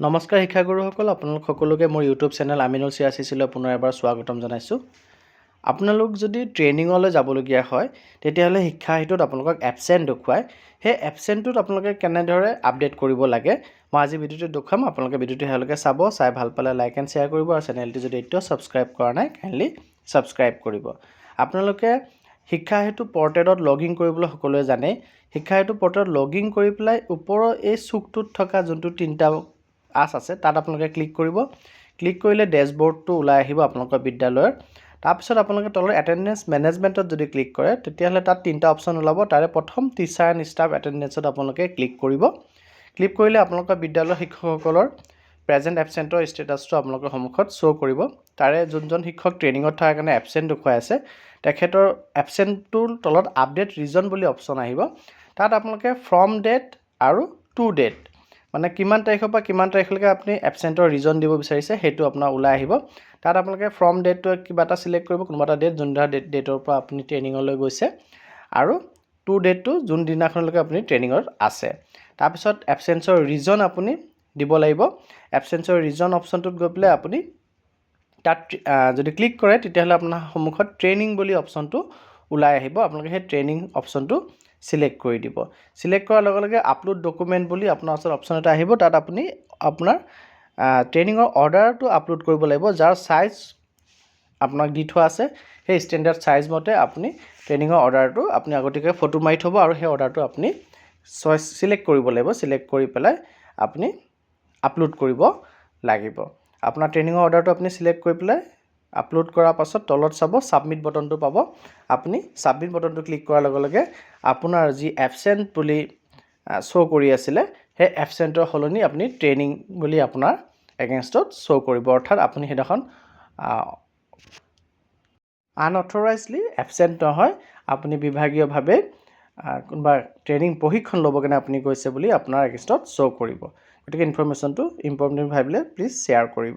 নমস্কাৰ শিক্ষাগুৰুসকল, আপোনালোক সকলোকে মোৰ ইউটিউব চেনেল আমিনুল চিয়াচিলৈ পুনৰ এবাৰ স্বাগতম জনাইছোঁ। আপোনালোক যদি ট্ৰেইনিঙলৈ যাবলগীয়া হয় তেতিয়াহ'লে শিক্ষা হেতুত আপোনালোকক এবচেণ্ট দেখুৱায়। সেই এবচেণ্টটোত আপোনালোকে কেনেদৰে আপডেট কৰিব লাগে মই আজি ভিডিঅ'টো দেখুৱাম। আপোনালোকে ভিডিঅ'টো শেষলৈকে চাই ভাল পালে লাইক এণ্ড শ্বেয়াৰ কৰিব আৰু চেনেলটো যদি এতিয়াও ছাবস্ক্ৰাইব কৰা নাই কাইণ্ডলি ছাবস্ক্ৰাইব কৰিব। আপোনালোকে শিক্ষা হেতু পৰ্টেলত লগইন কৰিবলৈ সকলোৱে জানে। শিক্ষা হেতু পৰ্টেলত লগইন কৰি পেলাই ওপৰৰ এই চুকটোত থকা যোনটো তিনিটা আছে তাত আপোনালোকে ক্লিক কৰিব। ক্লিক কৰিলে ডেশবৰ্ডটো ওলাই আহিব আপোনালোকৰ বিদ্যালয়ৰ। তাৰপিছত আপোনালোকে তলৰ এটেণ্ডেন্স মেনেজমেণ্টত যদি ক্লিক কৰে তেতিয়াহ'লে তাত তিনিটা অপশ্যন ওলাব। তাৰে প্ৰথম টিচাৰ এণ্ড ষ্টাফ এটেণ্ডেন্সত আপোনালোকে ক্লিক কৰিব। ক্লিক কৰিলে আপোনালোকৰ বিদ্যালয়ৰ শিক্ষকসকলৰ প্ৰেজেণ্ট এবচেণ্টৰ ষ্টেটাছটো আপোনালোকৰ সন্মুখত শ্ব' কৰিব। তাৰে যোনজন শিক্ষক ট্ৰেইনিঙত থকাৰ কাৰণে এবচেণ্ট দেখুৱাই আছে তেখেতৰ এবচেণ্টটোৰ তলত আপডেট ৰিজন বুলি অপশ্যন আহিব। তাত আপোনালোকে ফ্ৰম ডেট আৰু টু ডেট মানে কিমান তাৰিখৰ পৰা কিমান তাৰিখলৈকে আপুনি এবচেণ্টৰ ৰিজন দিব বিচাৰিছে সেইটো আপোনাৰ ওলাই আহিব। তাত আপোনালোকে ফ্ৰম ডেটটো কিবা এটা চিলেক্ট কৰিব, কোনোবা এটা ডেট যোনদিনা ডেটৰ পৰা আপুনি ট্ৰেইনিঙলৈ গৈছে, আৰু টু ডেটটো যোনদিনাখনলৈকে আপুনি ট্ৰেইনিঙত আছে। তাৰপিছত এবচেঞ্চৰ ৰিজন আপুনি দিব লাগিব। এবচেঞ্চৰ ৰিজন অপশ্যনটোত গৈ পেলাই আপুনি তাত যদি ক্লিক কৰে তেতিয়াহ'লে আপোনাৰ সন্মুখত ট্ৰেইনিং বুলি অপশ্যনটো ওলাই আহিব। আপোনালোকে সেই ট্ৰেইনিং অপশ্যনটো সিলেক্ট কৰি দিব। সিলেক্ট কৰাৰ লগে লগে আপলোড ডকুমেণ্ট বুলি আপোনাৰ ওচৰত অপশ্যন এটা আহিব। তাত আপুনি আপোনাৰ ট্ৰেইনিঙৰ অৰ্ডাৰটো আপলোড কৰিব লাগিব, যাৰ চাইজ আপোনাক দি থোৱা আছে সেই ষ্টেণ্ডাৰ্ড চাইজ মতে আপুনি ট্ৰেইনিঙৰ অৰ্ডাৰটো আপুনি আগতীয়াকৈ ফটো মাৰি থ'ব আৰু সেই অৰ্ডাৰটো আপুনি সিলেক্ট কৰিব লাগিব। সিলেক্ট কৰি পেলাই আপুনি আপলোড কৰিব লাগিব। আপোনাৰ ট্ৰেইনিঙৰ অৰ্ডাৰটো আপুনি সিলেক্ট কৰি পেলাই আপলোড কৰাৰ পাছত তলত চাব ছাবমিট বটনটো পাব। আপুনি ছাবমিট বটনটো ক্লিক কৰাৰ লগে লগে আপোনাৰ যি এবচেণ্ট বুলি শ্ব' কৰি আছিলে সেই এবচেণ্টৰ সলনি আপুনি ট্ৰেইনিং বুলি আপোনাৰ এগেইনষ্টত শ্ব' কৰিব। অৰ্থাৎ আপুনি সেইদিনাখন আনঅথৰাইজলি এবচেণ্ট নহয়, আপুনি বিভাগীয়ভাৱে কোনোবা ট্ৰেইনিং প্ৰশিক্ষণ ল'ব কাৰণে আপুনি গৈছে বুলি আপোনাৰ এগেইনষ্টত শ্ব' কৰিব। গতিকে ইনফৰ্মেশ্যনটো ইম্পৰ্টেণ্ট ভাবিলে প্লিজ শ্বেয়াৰ কৰিব।